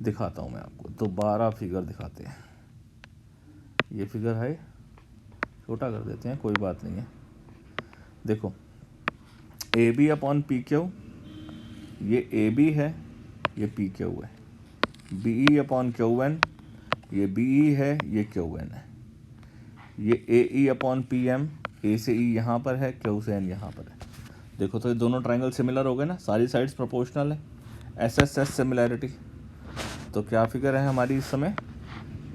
Speaker 1: दिखाता हूँ मैं आपको, दोबारा फिगर दिखाते हैं। ये फिगर है, छोटा कर देते हैं, कोई बात नहीं है। देखो, A B upon P Q, ये ए बी है, ये पी क्यू है, B E upon Q N, ये बी ई है, ये क्यू एन है, ये A E upon P M, A से ई यहाँ पर है, क्यू से एन यहाँ पर है। देखो तो ये दोनों ट्राइंगल सिमिलर हो गए ना, सारी साइड्स प्रोपोर्शनल है, एस एस एस सिमिलैरिटी। तो क्या फिगर है हमारी इस समय,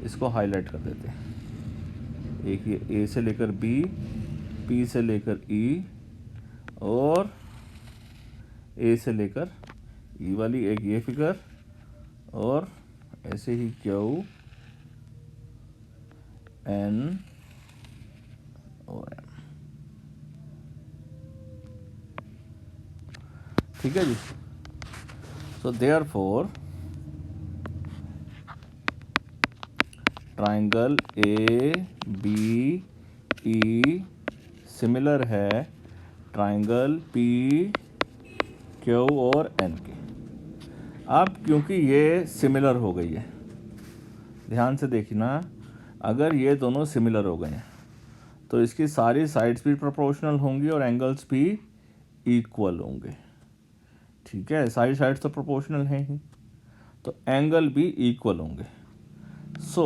Speaker 1: इसको हाईलाइट कर देते हैं। एक ये ए से लेकर बी, पी से लेकर ई और ए से लेकर ई वाली एक ये फिगर, और ऐसे ही क्यू एन और एम। ठीक है जी, so therefore triangle A B E similar है ट्राइंगल पी क्यू और एन के। अब क्योंकि ये सिमिलर हो गई है, ध्यान से देखना, अगर ये दोनों सिमिलर हो गए हैं तो इसकी सारी साइड्स भी प्रोपोर्शनल होंगी और एंगल्स भी इक्वल होंगे। ठीक है, सारी साइड्स तो प्रोपोर्शनल हैं ही, तो एंगल भी इक्वल होंगे। सो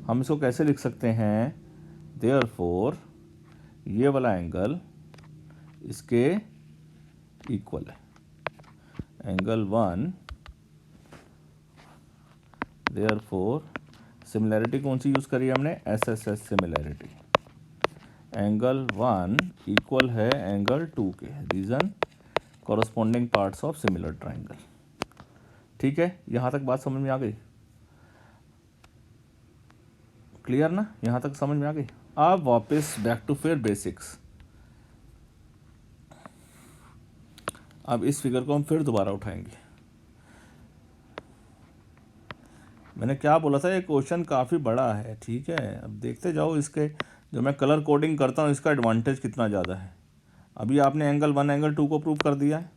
Speaker 1: हम इसको कैसे लिख सकते हैं, देयरफॉर ये वाला एंगल इसके इक्वल है, एंगल 1, देयरफॉर सिमिलैरिटी कौन सी यूज़ करी है हमने, S S S similarity, angle 1 equal है एंगल 2 के, reason corresponding parts of similar triangle. ठीक है, यहाँ तक बात समझ में आ गई, क्लियर ना, यहाँ तक समझ में आ गई। अब वापस बैक टू फिर बेसिक्स। अब इस फिगर को हम फिर दोबारा उठाएंगे। मैंने क्या बोला था, ये क्वेश्चन काफ़ी बड़ा है। ठीक है, अब देखते जाओ, इसके जो मैं कलर कोडिंग करता हूँ इसका एडवांटेज कितना ज़्यादा है। अभी आपने एंगल 1 एंगल 2 को प्रूव कर दिया है,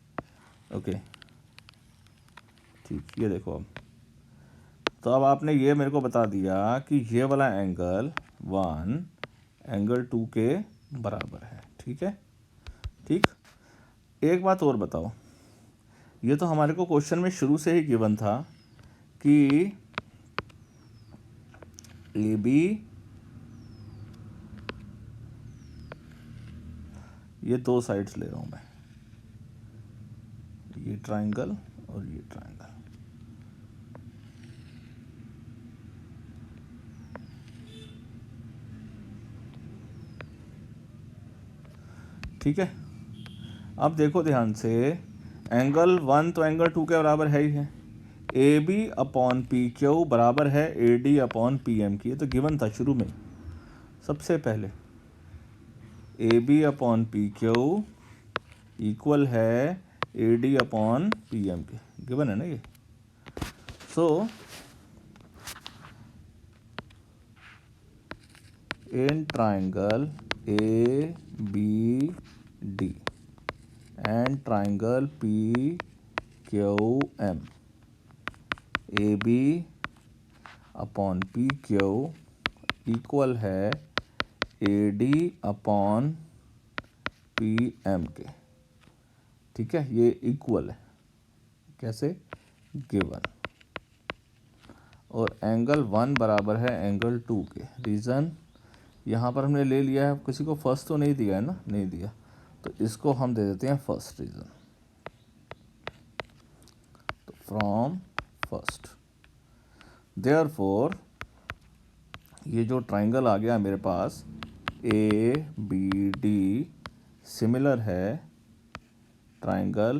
Speaker 1: ओके ठीक, ये देखो अब, तो अब आपने ये मेरे को बता दिया कि ये वाला एंगल 1 एंगल 2 के बराबर है। ठीक है, ठीक। एक बात और बताओ, ये तो हमारे को क्वेश्चन में शुरू से ही गिवन था कि ए बी, ये दो साइड्स ले रहा हूँ मैं, ये ट्राइंगल और ये ट्राइंगल। ठीक है, अब देखो ध्यान से, एंगल 1 तो एंगल 2 के बराबर है ही है। A B upon P Q बराबर है A D upon P M की, ये तो गिवन था शुरू में। सबसे पहले A B upon P Q equal है A D upon P M के, गिवन है ना ये। So in triangle ABD and triangle PQM, AB upon PQ equal है AD अपॉन PM के। ठीक है, ये इक्वल है, कैसे, गिवन। और एंगल 1 बराबर है एंगल 2 के। रीज़न यहाँ पर हमने ले लिया है, किसी को फर्स्ट तो नहीं दिया है ना, नहीं दिया, तो इसको हम दे देते हैं फर्स्ट रीज़न। तो फ्रॉम फर्स्ट, देयरफॉर ये जो ट्राइंगल आ गया मेरे पास ए बी डी सिमिलर है ट्राइंगल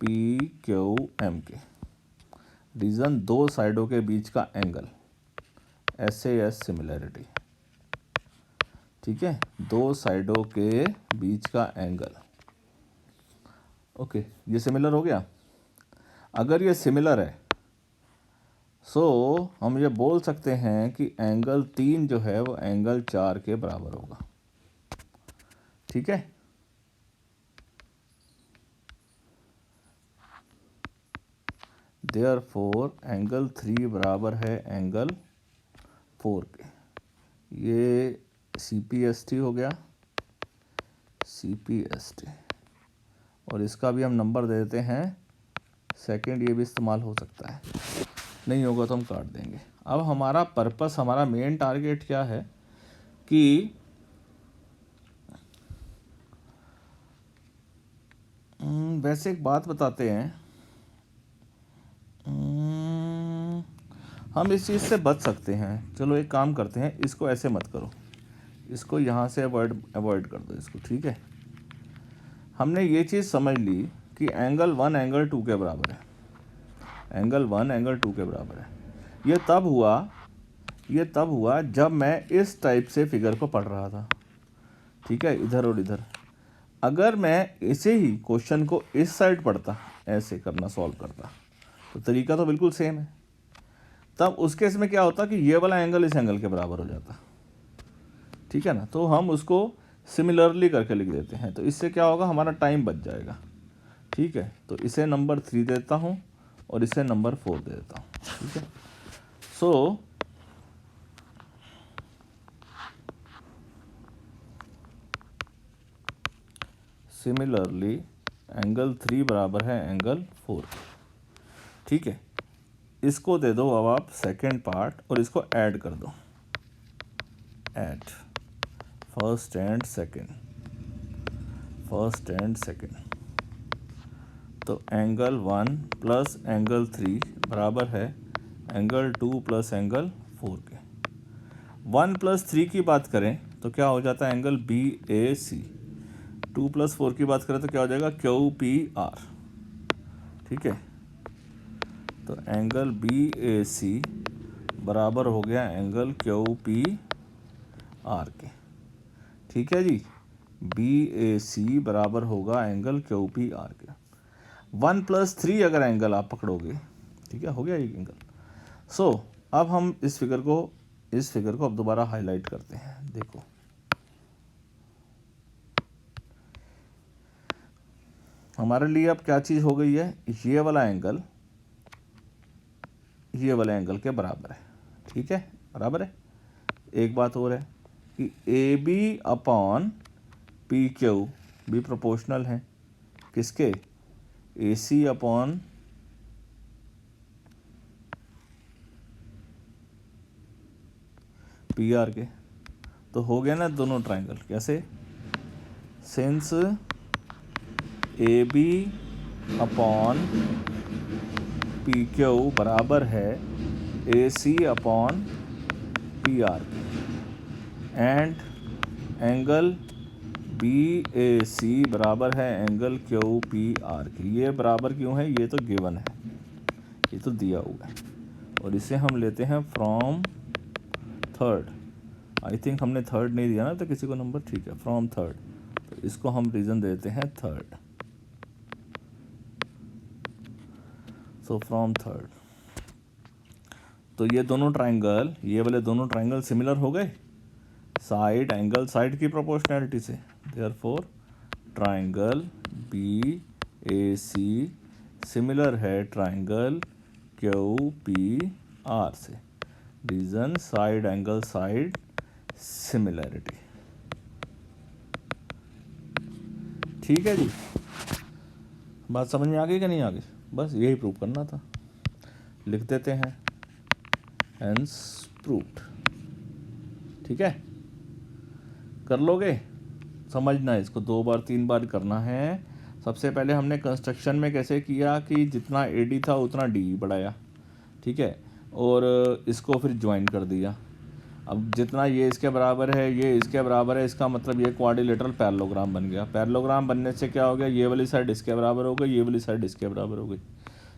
Speaker 1: पी क्यू एम के। रीज़न दो साइडों के बीच का एंगल, SAS सिमिलरिटी। ठीक है, दो साइडों के बीच का एंगल। ओके, ये सिमिलर हो गया। अगर ये सिमिलर है सो हम ये बोल सकते हैं कि एंगल 3 जो है वो एंगल 4 के बराबर होगा। ठीक है, देयरफॉर एंगल 3 बराबर है एंगल 4 के। ये CPST हो गया, CPST, और इसका भी हम नंबर दे देते हैं सेकंड, ये भी इस्तेमाल हो सकता है, नहीं होगा तो हम काट देंगे। अब हमारा पर्पस, हमारा मेन टारगेट क्या है कि वैसे एक बात बताते हैं, हम इस चीज़ से बच सकते हैं। चलो एक काम करते हैं, इसको ऐसे मत करो, इसको यहाँ से अवॉइड कर दो इसको। ठीक है, हमने ये चीज़ समझ ली कि एंगल 1 एंगल 2 के बराबर है, एंगल 1 एंगल 2 के बराबर है। ये तब हुआ जब मैं इस टाइप से फिगर को पढ़ रहा था। ठीक है, इधर और इधर। अगर मैं इसे ही क्वेश्चन को इस साइड पढ़ता, ऐसे करना, सॉल्व करता, तो तरीका तो बिल्कुल सेम है। तब उस केस में क्या होता कि ये वाला एंगल इस एंगल के बराबर हो जाता। ठीक है ना, तो हम उसको सिमिलरली करके लिख देते हैं, तो इससे क्या होगा, हमारा टाइम बच जाएगा। ठीक है, तो इसे नंबर 3 देता हूँ और इसे नंबर 4 दे देता हूँ। ठीक है, सो सिमिलरली एंगल 3 बराबर है एंगल 4। ठीक है, इसको दे दो अब आप सेकेंड पार्ट और इसको ऐड कर दो, add first and second, first and second. तो एंगल 1 प्लस एंगल 3 बराबर है एंगल 2 प्लस एंगल 4 के। 1 प्लस 3 की बात करें तो क्या हो जाता है, एंगल BAC। 2 प्लस 4 की बात करें तो क्या हो जाएगा, QPR। ठीक है, तो एंगल BAC बराबर हो गया एंगल QPR के। ठीक है जी, BAC बराबर होगा एंगल QPR के। 1 प्लस 3 अगर एंगल आप पकड़ोगे, ठीक है, हो गया ये एंगल। सो अब हम इस फिगर को अब दोबारा हाईलाइट करते हैं। देखो, हमारे लिए अब क्या चीज़ हो गई है, ये वाला एंगल ये वाले एंगल के बराबर है, ठीक है, बराबर है। एक बात और है कि A B upon P Q भी प्रोपोर्शनल है किसके, A C upon P R के। तो हो गया ना दोनों ट्राइंगल, कैसे, since A B upon P Q बराबर है A C upon P R and angle B A C बराबर है एंगल क्यू पी आर की। ये बराबर क्यों है, ये तो गिवन है, ये तो दिया हुआ है। और इसे हम लेते हैं फ्रॉम थर्ड, आई थिंक हमने थर्ड नहीं दिया ना तो किसी को नंबर, ठीक है, फ्रॉम थर्ड, तो इसको हम रीज़न देते हैं थर्ड। सो फ्रॉम थर्ड, तो ये दोनों ट्राइंगल, ये वाले दोनों ट्राइंगल सिमिलर हो गए साइड एंगल साइड की प्रोपोर्शनैलिटी से। Therefore triangle B A C similar है ट्राइंगल क्यू पी आर से। Reason side angle side similarity. ठीक है जी, बात समझ में आ गई कि नहीं आ गई, बस यही प्रूव करना था, लिख देते हैं हेंस प्रूव्ड। ठीक है, कर लोगे, समझना है इसको 2 बार 3 बार करना है। सबसे पहले हमने कंस्ट्रक्शन में कैसे किया कि जितना एडी था उतना डी बढ़ाया, ठीक है, और इसको फिर ज्वाइन कर दिया। अब जितना ये इसके बराबर है ये इसके बराबर है, इसका मतलब ये क्वाड्रिलेटरल पैरेललोग्राम बन गया। पैरेललोग्राम बनने से क्या हो गया, ये वाली साइड इसके बराबर हो गई, ये वाली साइड इसके बराबर हो गई।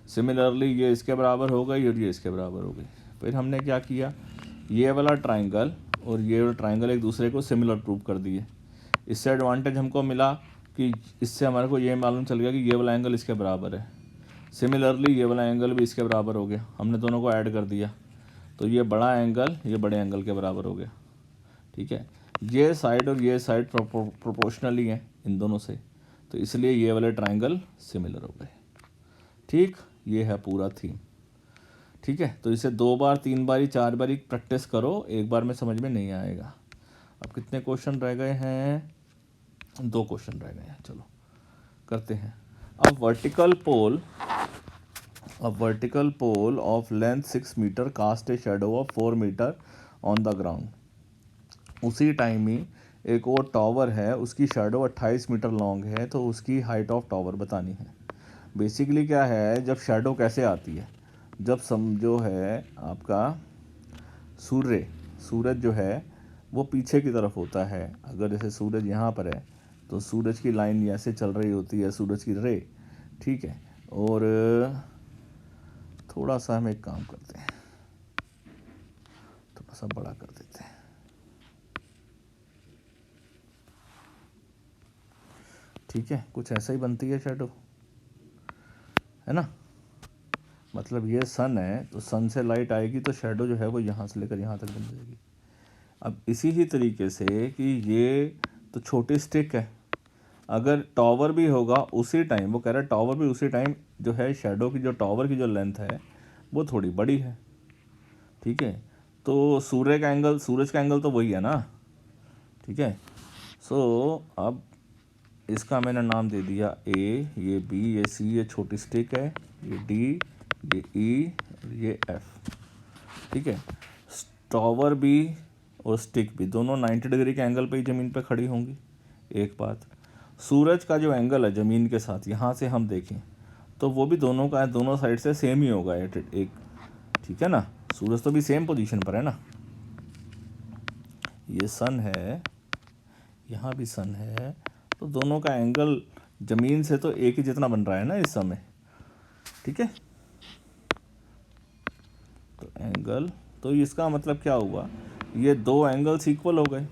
Speaker 1: सिमिलरली ये इसके बराबर हो गई और ये इसके बराबर हो गई। फिर हमने क्या किया, ये वाला ट्राइंगल और ये वाला ट्राइंगल एक दूसरे को सिमिलर प्रूव कर दिए। इससे एडवांटेज हमको मिला कि इससे हमारे को ये मालूम चल गया कि ये वाला एंगल इसके बराबर है। सिमिलरली ये वाला एंगल भी इसके बराबर हो गया, हमने दोनों को ऐड कर दिया तो ये बड़ा एंगल ये बड़े एंगल के बराबर हो गया। ठीक है, ये साइड और ये साइड प्रोपोर्शनली हैं इन दोनों से, तो इसलिए ये वाले ट्राइंगल सिमिलर हो गए। ठीक, ये है पूरा थीम। ठीक है, तो इसे 2 बार 3 बारी 4 बारी प्रैक्टिस करो, एक बार में समझ में नहीं आएगा। अब कितने क्वेश्चन रह गए हैं, 2 क्वेश्चन रह गए हैं, चलो करते हैं। अब vertical pole of length 6 metre cast a shadow of 4 metre on the ground. उसी टाइम ही एक और टावर है, उसकी शेडो 28 मीटर लॉन्ग है, तो उसकी हाइट ऑफ टावर बतानी है। बेसिकली क्या है, जब शेडो कैसे आती है, जब जो है आपका सूरज जो है वो पीछे की तरफ होता है। अगर जैसे सूरज यहाँ पर है तो सूरज की लाइन ऐसे चल रही होती है, सूरज की रे, ठीक है। और थोड़ा सा हम एक काम करते हैं, थोड़ा सा बड़ा कर देते हैं, ठीक है, कुछ ऐसा ही बनती है शेडो, है ना। मतलब ये सन है तो सन से लाइट आएगी तो शेडो जो है वो यहाँ से लेकर यहाँ तक बन जाएगी। अब इसी ही तरीके से कि ये तो छोटी स्टिक है, अगर टावर भी होगा उसी टाइम, वो कह रहा है टावर भी उसी टाइम जो है शेडो की, जो टावर की जो लेंथ है वो थोड़ी बड़ी है। ठीक है, तो सूर्य का एंगल तो वही है ना। ठीक है, सो अब इसका मैंने नाम दे दिया ए, ये बी, ये सी, ये छोटी स्टिक है, ये डी, ये ई, ये एफ। ठीक है, टावर भी और स्टिक भी दोनों 90 डिग्री के एंगल पे ही ज़मीन पे खड़ी होंगी। एक बात, सूरज का जो एंगल है ज़मीन के साथ, यहाँ से हम देखें तो वो भी दोनों का दोनों साइड से सेम ही होगा एक। ठीक है ना, सूरज तो भी सेम पोजीशन पर है ना, ये सन है, यहाँ भी सन है, तो दोनों का एंगल ज़मीन से तो एक ही जितना बन रहा है ना इस समय। ठीक है, तो एंगल, तो इसका मतलब क्या हुआ, ये 2 एंगल्स इक्वल हो गए,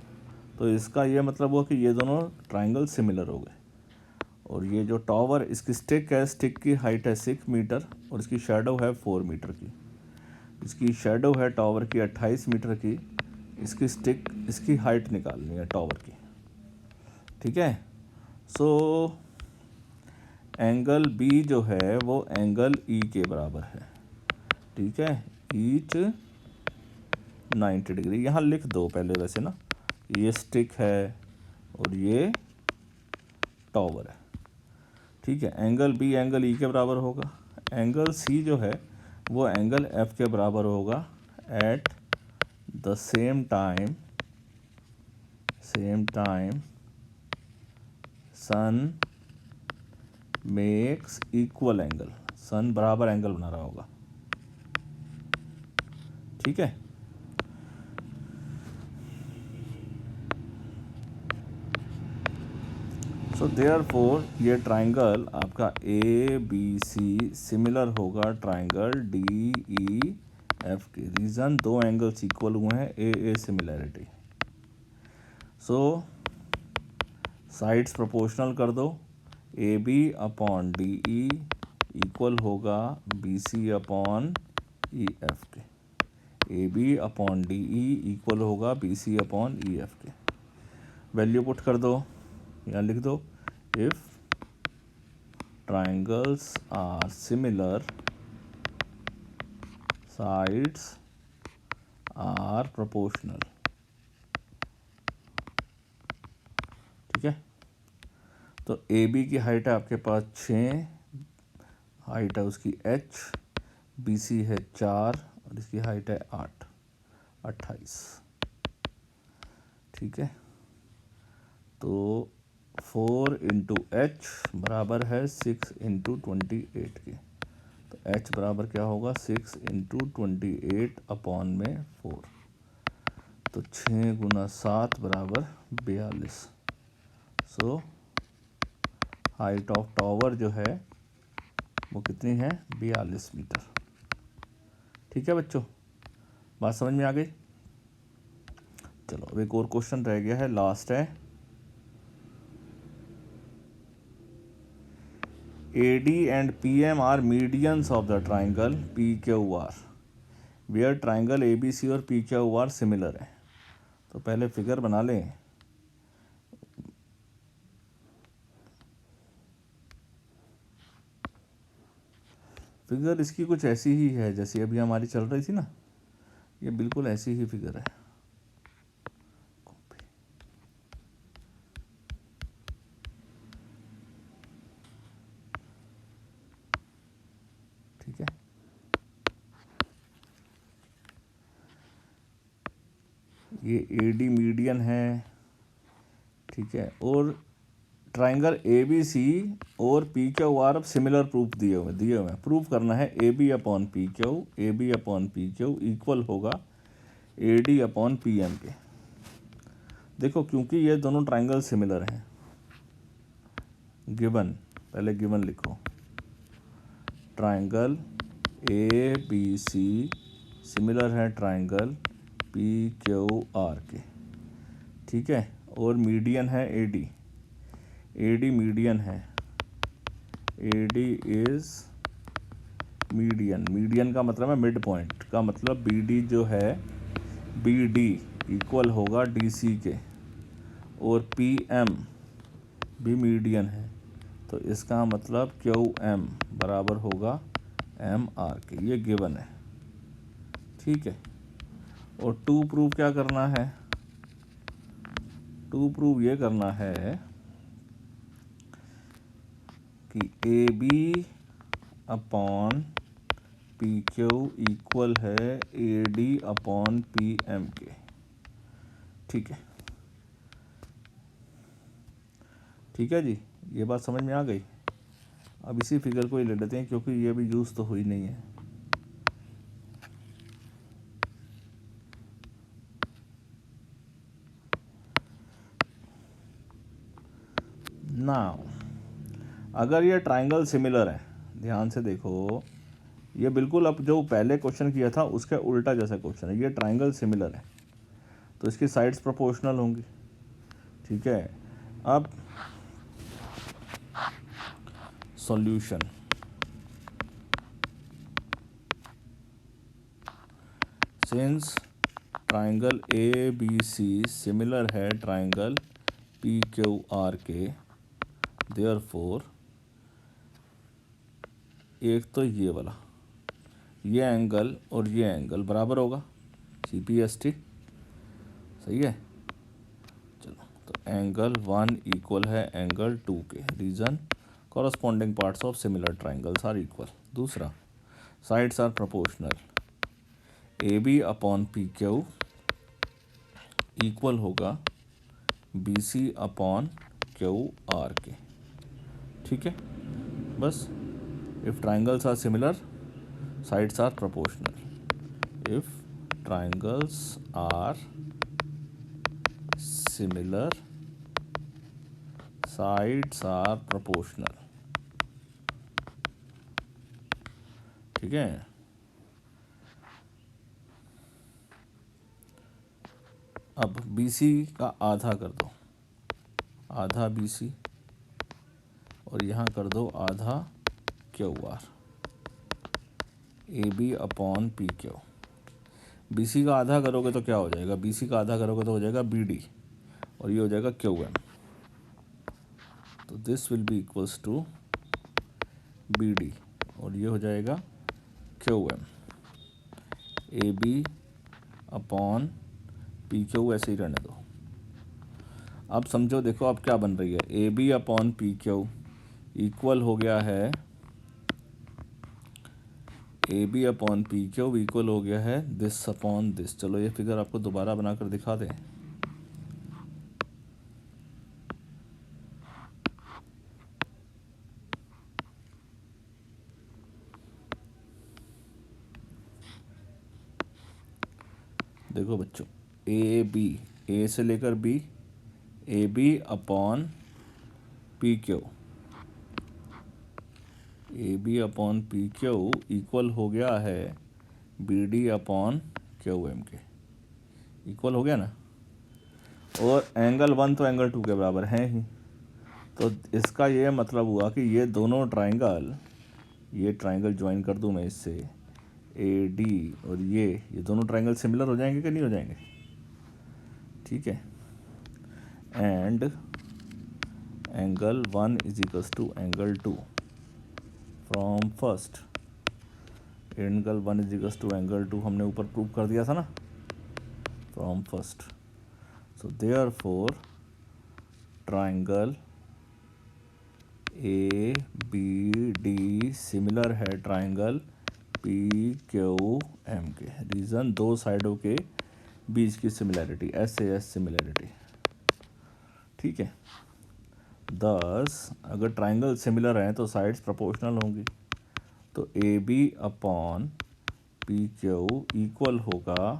Speaker 1: तो इसका ये मतलब हुआ कि ये दोनों ट्राइंगल सिमिलर हो गए। और ये जो टावर, इसकी स्टिक है, स्टिक की हाइट है 6 मीटर और इसकी शेडो है 4 मीटर की। इसकी शेडो है टावर की 28 मीटर की, इसकी स्टिक, इसकी हाइट निकालनी है टावर की। ठीक है, सो एंगल बी जो है वो एंगल ई के बराबर है, ठीक है, ईच 90 डिग्री। यहाँ लिख दो पहले वैसे ना, ये स्टिक है और ये टॉवर है, ठीक है। एंगल बी एंगल ई के बराबर होगा, एंगल सी जो है वो एंगल एफ के बराबर होगा at the same time sun makes equal angle, sun बराबर एंगल बना रहा होगा, ठीक है। सो देयरफॉर ये ट्राइंगल आपका ए बी सी सिमिलर होगा ट्राइंगल डी ई एफ के। रीज़न दो एंगल्स इक्वल हुए हैं, A similarity. So sides proportional कर दो, A B upon D E equal होगा B C upon E F के, A B upon D E equal होगा B C upon E F के। वैल्यू पुट कर दो, यहाँ लिख दो, if triangles are similar sides are proportional, ठीक है। तो ए बी की हाइट है आपके पास 6, हाइट है उसकी h, बी सी है 4 और इसकी हाइट है 8, 28, ठीक है। तो 4 इंटू एच बराबर है 6 इंटू 28 के, तो h बराबर क्या होगा 6 इंटू 28 अपॉन में 4, तो 6 गुना 7 बराबर 42। सो हाइट ऑफ टावर जो है वो कितनी है 42 मीटर, ठीक है बच्चों, बात समझ में आ गई। चलो अब एक और क्वेश्चन रह गया है, लास्ट है। AD and PM are medians of the triangle PQR where triangle ABC और PQR सिमिलर है। तो पहले फिगर बना लें, फिगर इसकी कुछ ऐसी ही है जैसी अभी हमारी चल रही थी ना, ये बिल्कुल ऐसी ही फिगर है, ठीक है। ये AD मीडियन है, ठीक है, और ट्राइंगल ABC और PQR अब सिमिलर प्रूफ दिए हुए हैं। प्रूफ करना है AB अपॉन PQ इक्वल होगा AD अपॉन PM के। देखो क्योंकि ये दोनों ट्राइंगल सिमिलर हैं, गिवन, पहले गिवन लिखो, ट्राइंगल ABC सिमिलर है ट्राइंगल PQR के, ठीक है, और मीडियन है AD मीडियन है, AD इज मीडियन का मतलब है मिड पॉइंट, का मतलब BD जो है BD इक्वल होगा DC के, और PM भी मीडियन है, तो इसका मतलब QM बराबर होगा MR के, ये गिवन है, ठीक है। और टू प्रूव क्या करना है, टू प्रूव ये करना है कि AB अपॉन PQ इक्वल है AD अपॉन PM के, ठीक है, ठीक है जी, ये बात समझ में आ गई। अब इसी फिगर को ही ले लेते हैं क्योंकि ये भी यूज़ तो हुई नहीं है। नाउ अगर ये ट्राइंगल सिमिलर है, ध्यान से देखो, ये बिल्कुल अब जो पहले क्वेश्चन किया था उसके उल्टा जैसा क्वेश्चन है। ये ट्राइंगल सिमिलर है तो इसकी साइड्स प्रोपोर्शनल होंगी, ठीक है। अब solution, since triangle ABC similar है ट्राइंगल PQR के, देयरफॉर एक तो ये वाला, ये एंगल और ये एंगल बराबर होगा, CPST, सही है। चलो, तो एंगल 1 इक्वल है एंगल 2 के। Reason, corresponding parts of similar triangles are equal. दूसरा, sides are proportional, AB upon PQ equal होगा BC अपॉन QR के। ठीक है, बस। If triangles are similar, sides are proportional. If triangles are similar, sides are proportional. ठीक है, अब BC का आधा कर दो, आधा BC, और यहाँ कर दो आधा QR। AB upon PQ। BC का आधा करोगे तो क्या हो जाएगा, BC का आधा करोगे तो हो जाएगा BD, और ये हो जाएगा QM। तो this will be equals to BD, और ये हो जाएगा QM। AB अपॉन PQ ऐसे ही रहने दो। अब समझो, देखो अब क्या बन रही है, AB अपॉन PQ इक्वल हो गया है, AB अपॉन PQ इक्वल हो गया है दिस अपॉन दिस। चलो ये फिगर आपको दोबारा बनाकर दिखा दें। देखो बच्चों, AB, A से लेकर B, AB upon PQ, AB upon PQ equal हो गया है BD अपॉन QM के। इक्वल हो गया ना, और एंगल 1 तो एंगल 2 के बराबर है ही। तो इसका ये मतलब हुआ कि ये दोनों ट्राइंगल, ये ट्राइंगल ज्वाइन कर दूं मैं इससे, AD, और ये दोनों ट्राइंगल सिमिलर हो जाएंगे कि नहीं हो जाएंगे। ठीक है, and angle 1 is equals to angle 2 from first. Angle 1 is equals to angle 2 हमने ऊपर प्रूव कर दिया था ना, from first. So therefore triangle ABD similar है ट्राइंगल PQM के। रीज़न, दो साइडों के बीच की सिमिलैरिटी, SAS सिमिलैरिटी। ठीक है, दस अगर ट्राइंगल सिमिलर हैं तो साइड्स प्रोपोर्शनल होंगी। तो AB अपॉन PQ इक्वल होगा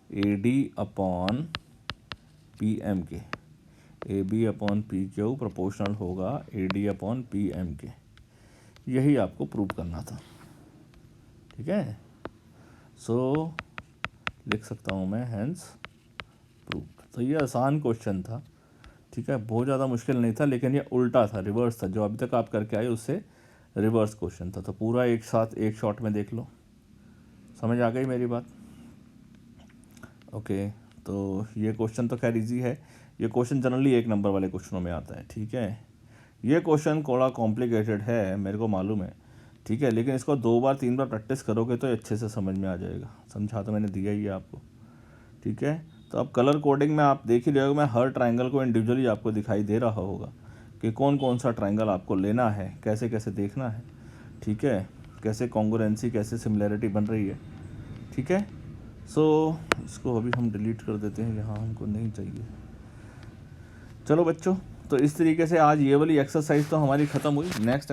Speaker 1: AD अपॉन PM के। AB अपॉन PQ प्रोपोर्शनल होगा AD अपॉन PM के। यही आपको प्रूव करना था। ठीक है, सो लिख सकता हूँ मैं हेंस प्रूव। तो ये आसान क्वेश्चन था। ठीक है, बहुत ज़्यादा मुश्किल नहीं था, लेकिन ये उल्टा था, रिवर्स था। जो अभी तक आप करके आए उससे रिवर्स क्वेश्चन था। तो पूरा एक साथ एक शॉट में देख लो। समझ आ गई मेरी बात? ओके, तो ये क्वेश्चन तो खैर इजी है। ये क्वेश्चन जनरली 1 नंबर वाले क्वेश्चनों में आता है। ठीक है, ये क्वेश्चन थोड़ा कॉम्प्लिकेटेड है, मेरे को मालूम है। ठीक है, लेकिन इसको 2 बार 3 बार प्रैक्टिस करोगे तो अच्छे से समझ में आ जाएगा। समझा तो मैंने दिया ही है आपको। ठीक है, तो अब कलर कोडिंग में आप देख ही रहे हो, मैं हर ट्राइंगल को इंडिविजुअली आपको दिखाई दे रहा होगा कि कौन कौन सा ट्राइंगल आपको लेना है, कैसे कैसे देखना है। ठीक है, कैसे कॉन्ग्रुएंसी, कैसे सिमिलैरिटी बन रही है। ठीक है, सो इसको अभी हम डिलीट कर देते हैं, यहाँ हमको नहीं चाहिए। चलो बच्चों, तो इस तरीके से आज ये वाली एक्सरसाइज तो हमारी ख़त्म हुई। नेक्स्ट